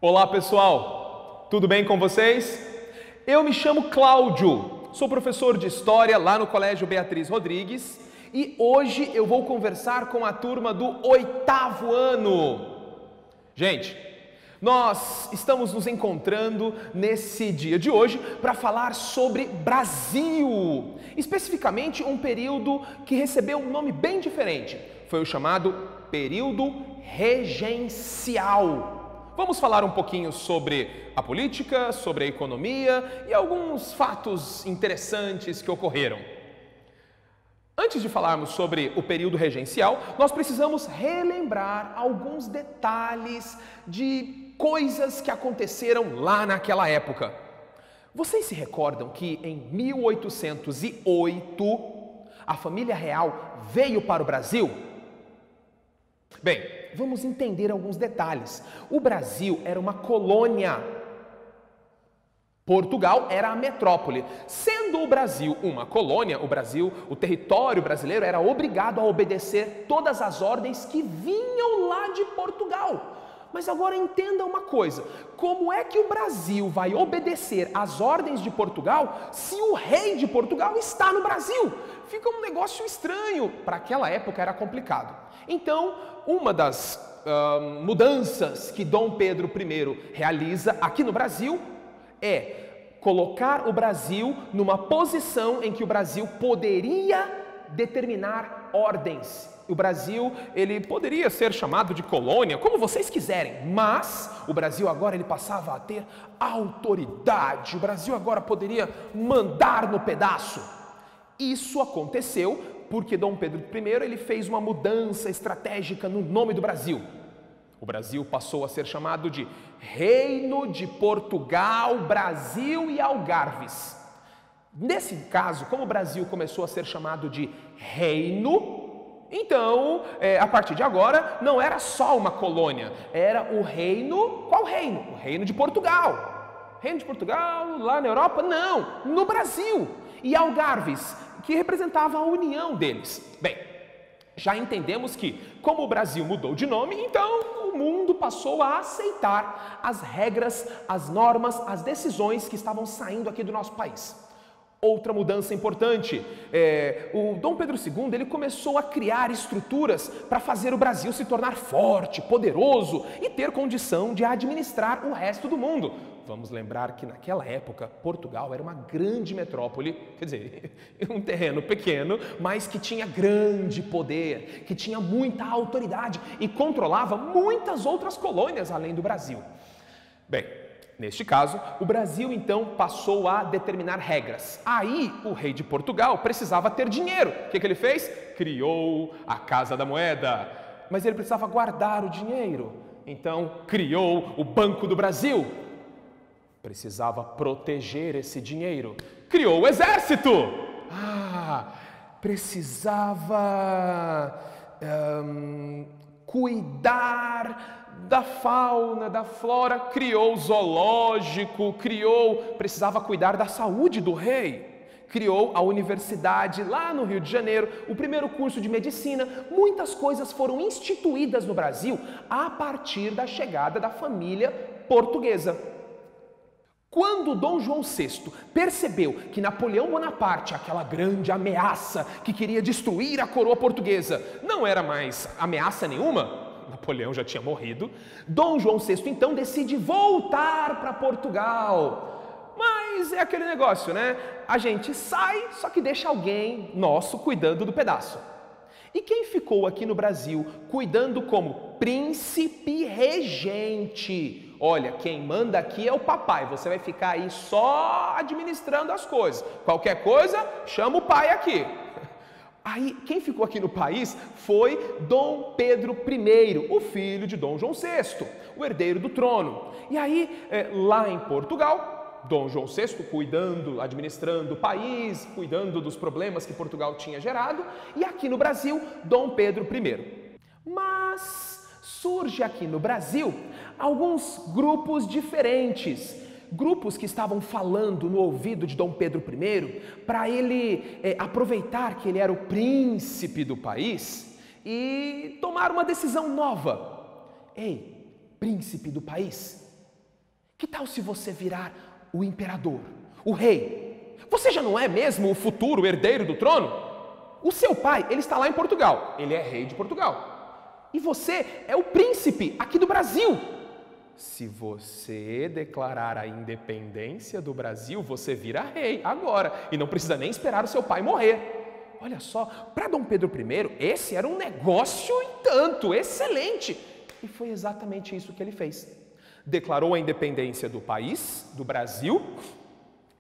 Olá pessoal, tudo bem com vocês? Eu me chamo Cláudio, sou professor de História lá no Colégio Beatriz Rodrigues e hoje eu vou conversar com a turma do 8º ano. Gente, nós estamos nos encontrando nesse dia de hoje para falar sobre Brasil, especificamente um período que recebeu um nome bem diferente, foi o chamado período regencial. Vamos falar um pouquinho sobre a política, sobre a economia e alguns fatos interessantes que ocorreram. Antes de falarmos sobre o período regencial, nós precisamos relembrar alguns detalhes de coisas que aconteceram lá naquela época. Vocês se recordam que em 1808 a família real veio para o Brasil? Bem, vamos entender alguns detalhes. O Brasil era uma colônia. Portugal era a metrópole. Sendo o Brasil uma colônia, o território brasileiro era obrigado a obedecer todas as ordens que vinham lá de Portugal. Mas agora entenda uma coisa, como é que o Brasil vai obedecer às ordens de Portugal se o rei de Portugal está no Brasil? Fica um negócio estranho, para aquela época era complicado. Então, uma das mudanças que Dom Pedro I realiza aqui no Brasil é colocar o Brasil numa posição em que o Brasil poderia determinar ordens. O Brasil, ele poderia ser chamado de colônia, como vocês quiserem, mas o Brasil agora ele passava a ter autoridade. O Brasil agora poderia mandar no pedaço. Isso aconteceu porque Dom Pedro I ele fez uma mudança estratégica no nome do Brasil. O Brasil passou a ser chamado de Reino de Portugal, Brasil e Algarves. Nesse caso, como o Brasil começou a ser chamado de reino, então, a partir de agora, não era só uma colônia, era o reino, qual reino? O reino de Portugal. Reino de Portugal, lá na Europa? Não, no Brasil. E Algarves, que representava a união deles. Bem, já entendemos que, como o Brasil mudou de nome, então o mundo passou a aceitar as regras, as normas, as decisões que estavam saindo aqui do nosso país. Outra mudança importante, o Dom Pedro II ele começou a criar estruturas para fazer o Brasil se tornar forte, poderoso e ter condição de administrar o resto do mundo. Vamos lembrar que naquela época Portugal era uma grande metrópole, quer dizer, um terreno pequeno, mas que tinha grande poder, que tinha muita autoridade e controlava muitas outras colônias além do Brasil. Bem, neste caso, o Brasil então passou a determinar regras. Aí o rei de Portugal precisava ter dinheiro. O que ele fez? Criou a Casa da Moeda. Mas ele precisava guardar o dinheiro. Então criou o Banco do Brasil. Precisava proteger esse dinheiro. Criou o Exército. Precisava cuidar da fauna, da flora, criou o zoológico, precisava cuidar da saúde do rei, criou a universidade lá no Rio de Janeiro, o primeiro curso de medicina, muitas coisas foram instituídas no Brasil a partir da chegada da família portuguesa. Quando Dom João VI percebeu que Napoleão Bonaparte, aquela grande ameaça que queria destruir a coroa portuguesa, não era mais ameaça nenhuma, Napoleão já tinha morrido, Dom João VI então decide voltar para Portugal. Mas é aquele negócio, né? A gente sai, só que deixa alguém nosso cuidando do pedaço. E quem ficou aqui no Brasil cuidando como príncipe regente? Olha, quem manda aqui é o papai, você vai ficar aí só administrando as coisas. Qualquer coisa, chama o pai aqui. Aí, quem ficou aqui no país foi Dom Pedro I, o filho de Dom João VI, o herdeiro do trono. E aí, lá em Portugal, Dom João VI cuidando, administrando o país, cuidando dos problemas que Portugal tinha gerado, e aqui no Brasil, Dom Pedro I. Mas surge aqui no Brasil alguns grupos diferentes, grupos que estavam falando no ouvido de Dom Pedro I para ele aproveitar que ele era o príncipe do país e tomar uma decisão nova. Ei, príncipe do país, Que tal se você virar o imperador, o rei? Você já não é mesmo o futuro herdeiro do trono? O seu pai, ele está lá em Portugal, ele é rei de Portugal. E você é o príncipe aqui do Brasil. Se você declarar a independência do Brasil, você vira rei agora e não precisa nem esperar o seu pai morrer. Olha só, para Dom Pedro I, esse era um negócio e tanto, excelente. E foi exatamente isso que ele fez. Declarou a independência do país, do Brasil,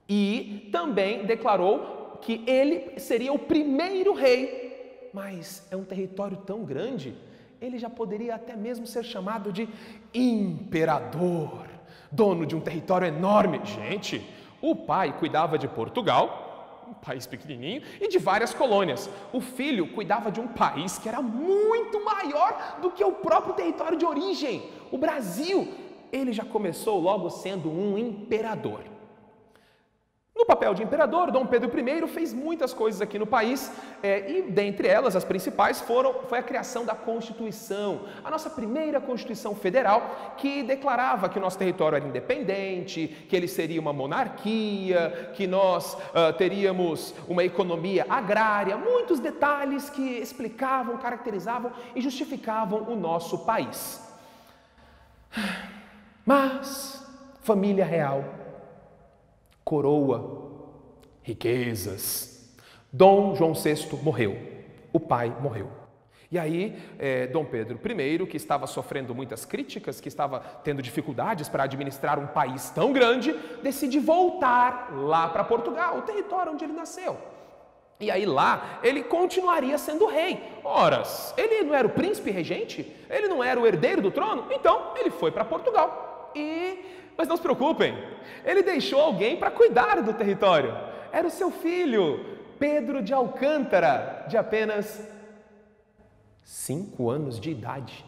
e também declarou que ele seria o primeiro rei. Mas é um território tão grande, ele já poderia até mesmo ser chamado de imperador, dono de um território enorme. Gente, o pai cuidava de Portugal, um país pequenininho, e de várias colônias. O filho cuidava de um país que era muito maior do que o próprio território de origem, o Brasil. Ele já começou logo sendo um imperador. No papel de imperador, Dom Pedro I fez muitas coisas aqui no país e dentre elas, as principais foi a criação da Constituição, a nossa primeira Constituição Federal, que declarava que o nosso território era independente, que ele seria uma monarquia, que nós teríamos uma economia agrária, muitos detalhes que explicavam, caracterizavam e justificavam o nosso país. Mas, família real, coroa, riquezas. Dom João VI morreu, o pai morreu. E aí, Dom Pedro I, que estava sofrendo muitas críticas, que estava tendo dificuldades para administrar um país tão grande, decide voltar lá para Portugal, o território onde ele nasceu. E aí lá, ele continuaria sendo rei. Ora, ele não era o príncipe regente? Ele não era o herdeiro do trono? Então, ele foi para Portugal. Mas não se preocupem, ele deixou alguém para cuidar do território. Era o seu filho, Pedro de Alcântara, de apenas 5 anos de idade.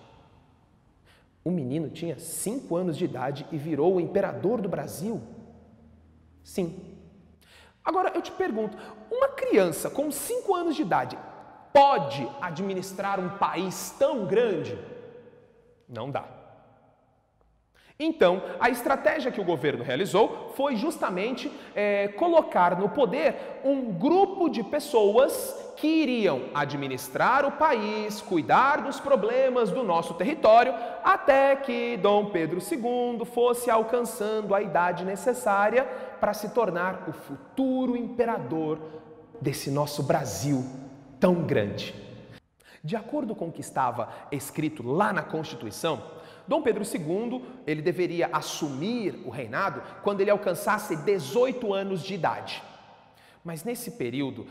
O menino tinha 5 anos de idade e virou o imperador do Brasil? Sim. Agora eu te pergunto, uma criança com 5 anos de idade pode administrar um país tão grande? Não dá. Então, a estratégia que o governo realizou foi justamente colocar no poder um grupo de pessoas que iriam administrar o país, cuidar dos problemas do nosso território, até que Dom Pedro II fosse alcançando a idade necessária para se tornar o futuro imperador desse nosso Brasil tão grande. De acordo com o que estava escrito lá na Constituição, Dom Pedro II, ele deveria assumir o reinado quando ele alcançasse 18 anos de idade. Mas nesse período,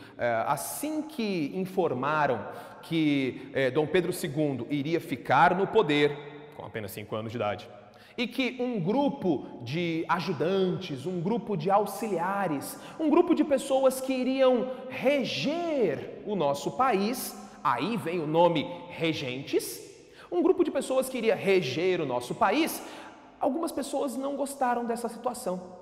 assim que informaram que Dom Pedro II iria ficar no poder, com apenas 5 anos de idade, e que um grupo de ajudantes, um grupo de auxiliares, um grupo de pessoas que iriam reger o nosso país, aí vem o nome regentes, um grupo de pessoas que iria reger o nosso país, algumas pessoas não gostaram dessa situação.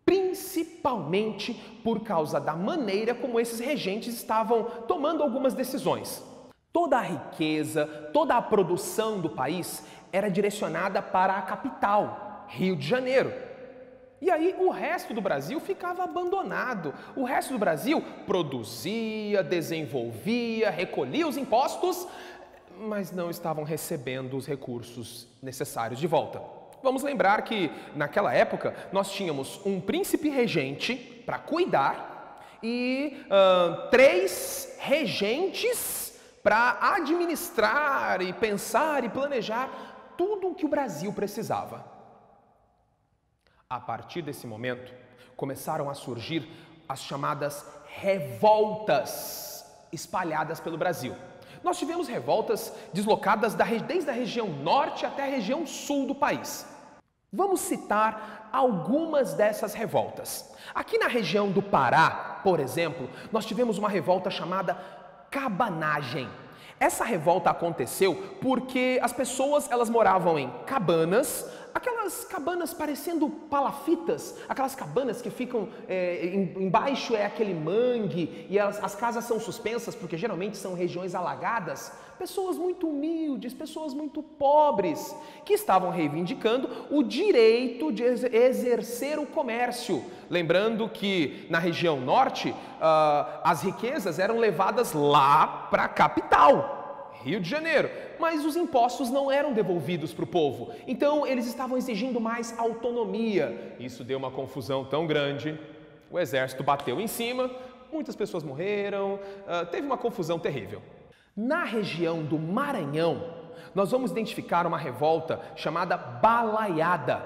Principalmente por causa da maneira como esses regentes estavam tomando algumas decisões. Toda a riqueza, toda a produção do país era direcionada para a capital, Rio de Janeiro. E aí o resto do Brasil ficava abandonado. O resto do Brasil produzia, desenvolvia, recolhia os impostos, mas não estavam recebendo os recursos necessários de volta. Vamos lembrar que, naquela época, nós tínhamos um príncipe regente para cuidar e 3 regentes para administrar e pensar e planejar tudo o que o Brasil precisava. A partir desse momento, começaram a surgir as chamadas revoltas espalhadas pelo Brasil. Nós tivemos revoltas deslocadas desde a região norte até a região sul do país. Vamos citar algumas dessas revoltas. Aqui na região do Pará, por exemplo, nós tivemos uma revolta chamada cabanagem. Essa revolta aconteceu porque as pessoas elas moravam em cabanas aquelas cabanas parecendo palafitas, aquelas cabanas que ficam embaixo é aquele mangue e as casas são suspensas porque geralmente são regiões alagadas. Pessoas muito humildes, pessoas muito pobres, que estavam reivindicando o direito de exercer o comércio. Lembrando que na região norte, as riquezas eram levadas lá para a capital, Rio de Janeiro, mas os impostos não eram devolvidos para o povo. Então eles estavam exigindo mais autonomia. Isso deu uma confusão tão grande, o exército bateu em cima, muitas pessoas morreram, teve uma confusão terrível. Na região do Maranhão, nós vamos identificar uma revolta chamada Balaiada.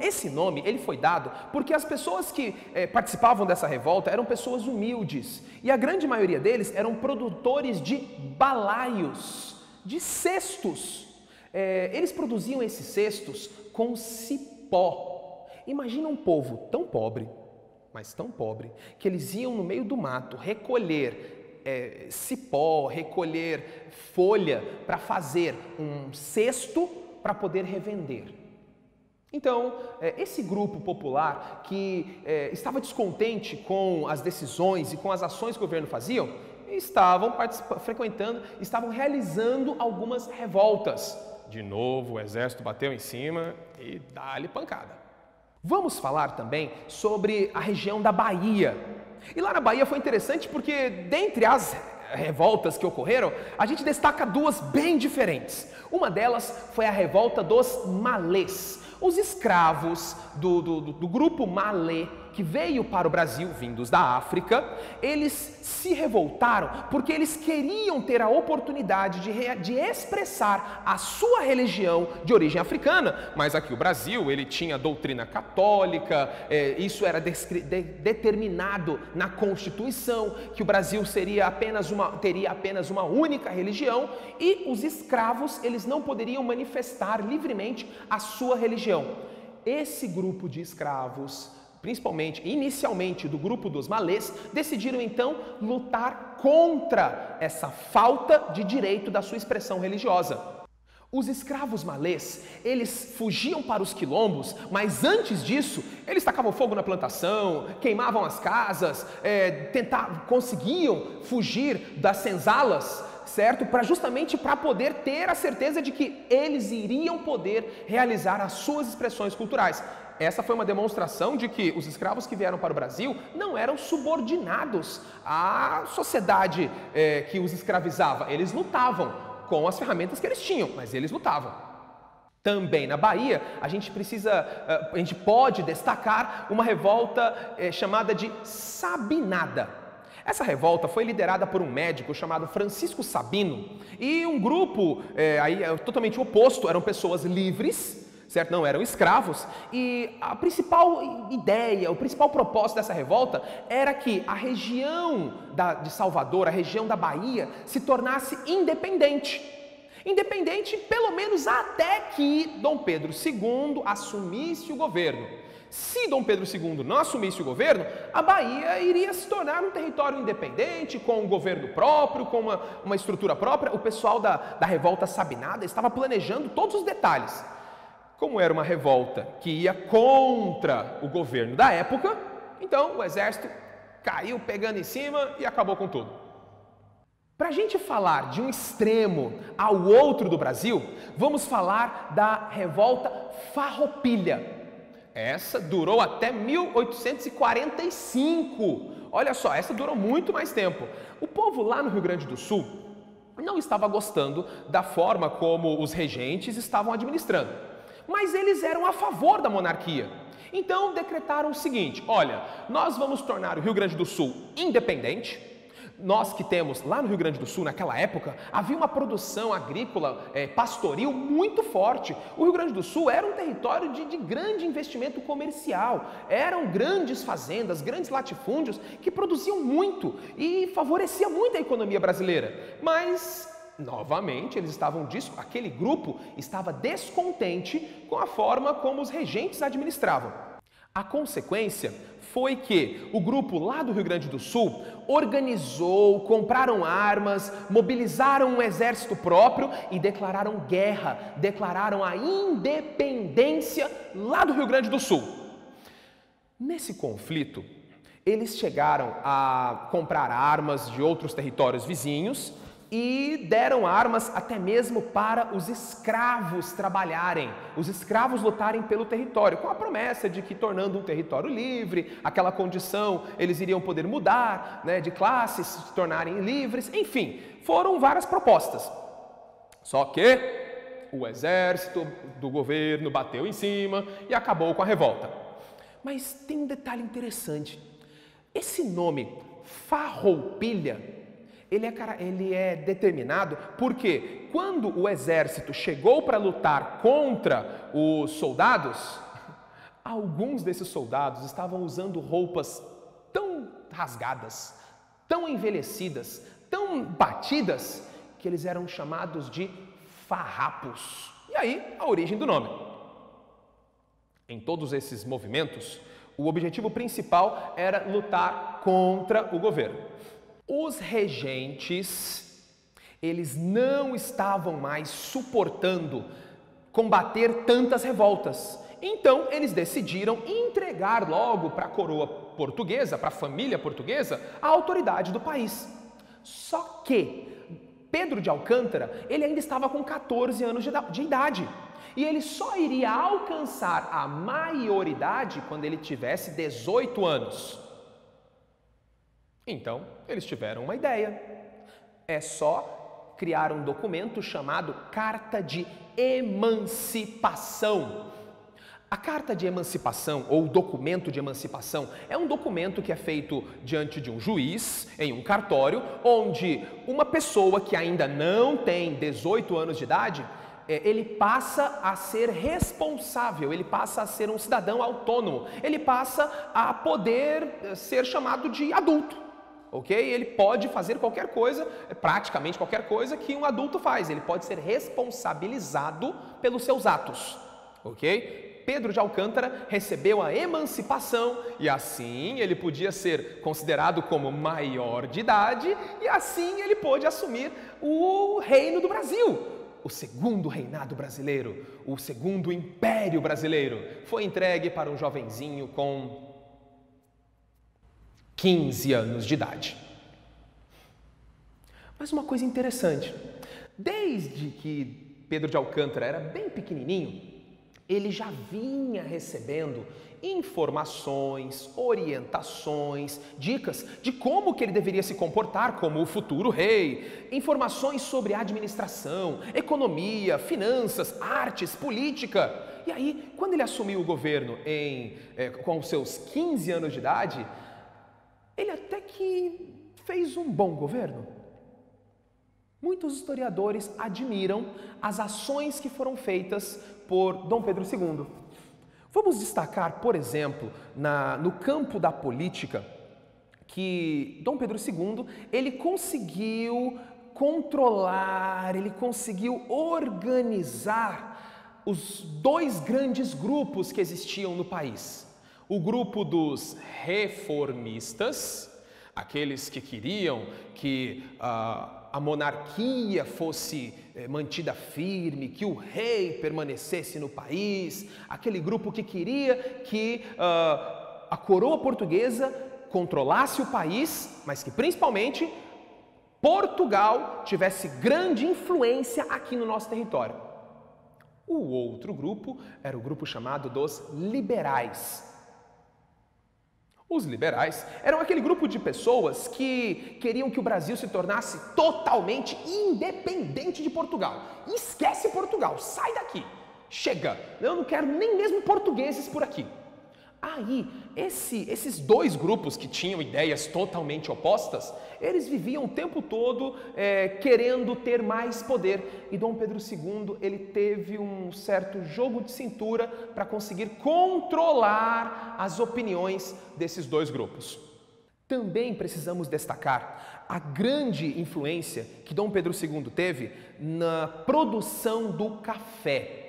Esse nome ele foi dado porque as pessoas que participavam dessa revolta eram pessoas humildes e a grande maioria deles eram produtores de balaios, de cestos. Eles produziam esses cestos com cipó. Imagina um povo tão pobre, mas tão pobre, que eles iam no meio do mato recolher cipó, recolher folha para fazer um cesto para poder revender. Então, esse grupo popular que estava descontente com as decisões e com as ações que o governo fazia, estavam realizando algumas revoltas. De novo, o exército bateu em cima e dá-lhe pancada. Vamos falar também sobre a região da Bahia. E lá na Bahia foi interessante porque, dentre as revoltas que ocorreram, a gente destaca duas bem diferentes. Uma delas foi a revolta dos malês. Os escravos do grupo malê que veio para o Brasil, vindos da África, eles se revoltaram porque eles queriam ter a oportunidade de expressar a sua religião de origem africana, mas aqui o Brasil, ele tinha doutrina católica, isso era determinado na Constituição, que o Brasil teria apenas uma única religião e os escravos, eles não poderiam manifestar livremente a sua religião. Esse grupo de escravos, inicialmente do grupo dos malês, decidiram então lutar contra essa falta de direito da sua expressão religiosa. Os escravos malês, eles fugiam para os quilombos, mas antes disso, eles tacavam fogo na plantação, queimavam as casas, conseguiam fugir das senzalas, certo? Justamente para poder ter a certeza de que eles iriam poder realizar as suas expressões culturais. Essa foi uma demonstração de que os escravos que vieram para o Brasil não eram subordinados à sociedade que os escravizava. Eles lutavam com as ferramentas que eles tinham, mas eles lutavam. Também na Bahia, a gente pode destacar uma revolta chamada de Sabinada. Essa revolta foi liderada por um médico chamado Francisco Sabino e um grupo totalmente oposto, eram pessoas livres, certo? Não eram escravos, e a principal ideia, o principal propósito dessa revolta era que a região de Salvador, a região da Bahia, se tornasse independente. Independente pelo menos até que Dom Pedro II assumisse o governo. Se Dom Pedro II não assumisse o governo, a Bahia iria se tornar um território independente, com um governo próprio, com uma estrutura própria. O pessoal da revolta Sabinada estava planejando todos os detalhes. Como era uma revolta que ia contra o governo da época, então o exército caiu pegando em cima e acabou com tudo. Para a gente falar de um extremo ao outro do Brasil, vamos falar da revolta Farroupilha. Essa durou até 1845. Olha só, essa durou muito mais tempo. O povo lá no Rio Grande do Sul não estava gostando da forma como os regentes estavam administrando. Mas eles eram a favor da monarquia. Então decretaram o seguinte: olha, nós vamos tornar o Rio Grande do Sul independente. Nós que temos lá no Rio Grande do Sul, naquela época, havia uma produção agrícola, pastoril muito forte. O Rio Grande do Sul era um território de grande investimento comercial. Eram grandes fazendas, grandes latifúndios que produziam muito e favorecia muito a economia brasileira. Mas novamente, aquele grupo estava descontente com a forma como os regentes administravam. A consequência foi que o grupo lá do Rio Grande do Sul organizou, compraram armas, mobilizaram um exército próprio e declararam guerra, declararam a independência lá do Rio Grande do Sul. Nesse conflito, eles chegaram a comprar armas de outros territórios vizinhos e deram armas até mesmo para os escravos trabalharem, os escravos lutarem pelo território, com a promessa de que, tornando um território livre, aquela condição, eles iriam poder mudar, né, de classe, se tornarem livres, enfim, foram várias propostas. Só que o exército do governo bateu em cima e acabou com a revolta. Mas tem um detalhe interessante. Esse nome, Farroupilha, ele é determinado porque quando o exército chegou para lutar contra os soldados, alguns desses soldados estavam usando roupas tão rasgadas, tão envelhecidas, tão batidas, que eles eram chamados de farrapos. E aí, a origem do nome. Em todos esses movimentos, o objetivo principal era lutar contra o governo. Os regentes, eles não estavam mais suportando combater tantas revoltas. Então, eles decidiram entregar logo para a coroa portuguesa, para a família portuguesa, a autoridade do país. Só que Pedro de Alcântara, ele ainda estava com 14 anos de idade. E ele só iria alcançar a maioridade quando ele tivesse 18 anos. Então, eles tiveram uma ideia. É só criar um documento chamado Carta de Emancipação. A Carta de Emancipação, ou Documento de Emancipação, é um documento que é feito diante de um juiz, em um cartório, onde uma pessoa que ainda não tem 18 anos de idade, ele passa a ser responsável, ele passa a ser um cidadão autônomo, ele passa a poder ser chamado de adulto. Ok? Ele pode fazer qualquer coisa, praticamente qualquer coisa que um adulto faz. Ele pode ser responsabilizado pelos seus atos. Ok? Pedro de Alcântara recebeu a emancipação e assim ele podia ser considerado como maior de idade e assim ele pôde assumir o reino do Brasil. O segundo reinado brasileiro, o segundo império brasileiro, foi entregue para um jovenzinho com 15 anos de idade. Mas uma coisa interessante, desde que Pedro de Alcântara era bem pequenininho, ele já vinha recebendo informações, orientações, dicas de como que ele deveria se comportar como o futuro rei, informações sobre administração, economia, finanças, artes, política. E aí, quando ele assumiu o governo com seus 15 anos de idade, ele até que fez um bom governo. Muitos historiadores admiram as ações que foram feitas por Dom Pedro II. Vamos destacar, por exemplo, no campo da política, que Dom Pedro II, ele conseguiu controlar, ele conseguiu organizar os dois grandes grupos que existiam no país. O grupo dos reformistas, aqueles que queriam que a monarquia fosse mantida firme, que o rei permanecesse no país, aquele grupo que queria que a coroa portuguesa controlasse o país, mas que principalmente Portugal tivesse grande influência aqui no nosso território. O outro grupo era o grupo chamado dos liberais. Os liberais eram aquele grupo de pessoas que queriam que o Brasil se tornasse totalmente independente de Portugal. Esquece Portugal, sai daqui, chega, eu não quero nem mesmo portugueses por aqui. Aí, esses dois grupos que tinham ideias totalmente opostas, eles viviam o tempo todo querendo ter mais poder. E Dom Pedro II, ele teve um certo jogo de cintura para conseguir controlar as opiniões desses dois grupos. Também precisamos destacar a grande influência que Dom Pedro II teve na produção do café.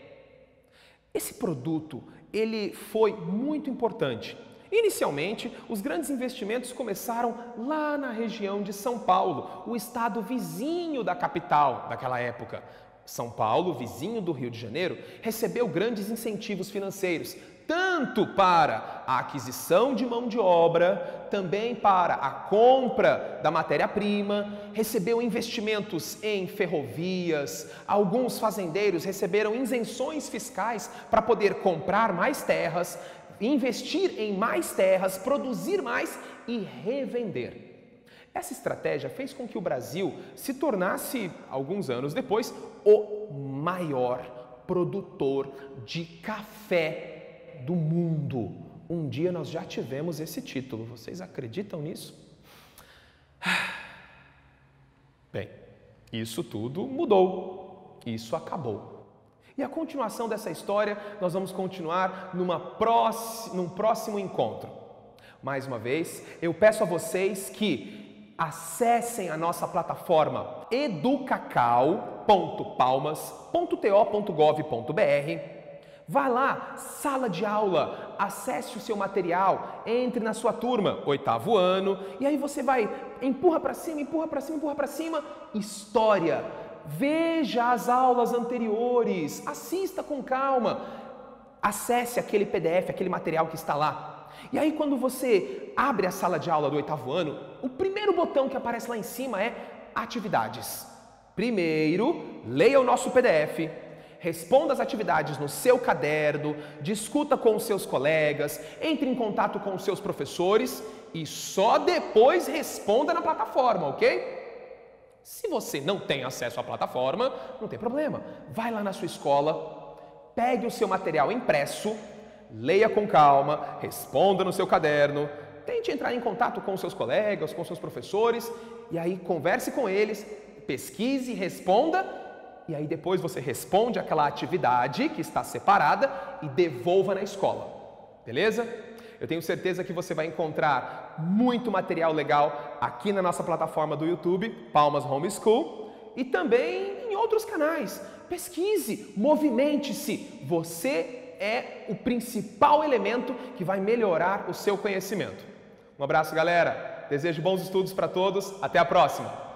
Esse produto, ele foi muito importante. Inicialmente, os grandes investimentos começaram lá na região de São Paulo, o estado vizinho da capital daquela época. São Paulo, vizinho do Rio de Janeiro, recebeu grandes incentivos financeiros, tanto para a aquisição de mão de obra, também para a compra da matéria-prima, recebeu investimentos em ferrovias, alguns fazendeiros receberam isenções fiscais para poder comprar mais terras, investir em mais terras, produzir mais e revender. Essa estratégia fez com que o Brasil se tornasse, alguns anos depois, o maior produtor de café do mundo. Um dia nós já tivemos esse título, vocês acreditam nisso? Bem, isso tudo mudou, isso acabou. E a continuação dessa história nós vamos continuar num próximo encontro. Mais uma vez, eu peço a vocês que acessem a nossa plataforma educacau.palmas.to.gov.br. Vá lá, sala de aula, acesse o seu material, entre na sua turma, 8º ano, e aí você vai, empurra para cima, empurra para cima, empurra para cima, história. Veja as aulas anteriores, assista com calma, acesse aquele PDF, aquele material que está lá. E aí quando você abre a sala de aula do 8º ano, o primeiro botão que aparece lá em cima é Atividades. Primeiro, leia o nosso PDF, responda as atividades no seu caderno, discuta com os seus colegas, entre em contato com os seus professores e só depois responda na plataforma, ok? Se você não tem acesso à plataforma, não tem problema. Vai lá na sua escola, pegue o seu material impresso, leia com calma, responda no seu caderno, tente entrar em contato com os seus colegas, com os seus professores, e aí converse com eles, pesquise, responda, e aí depois você responde aquela atividade que está separada e devolva na escola, beleza? Eu tenho certeza que você vai encontrar muito material legal aqui na nossa plataforma do YouTube, Palmas Homeschool, e também em outros canais. Pesquise, movimente-se. Você é o principal elemento que vai melhorar o seu conhecimento. Um abraço, galera. Desejo bons estudos para todos. Até a próxima.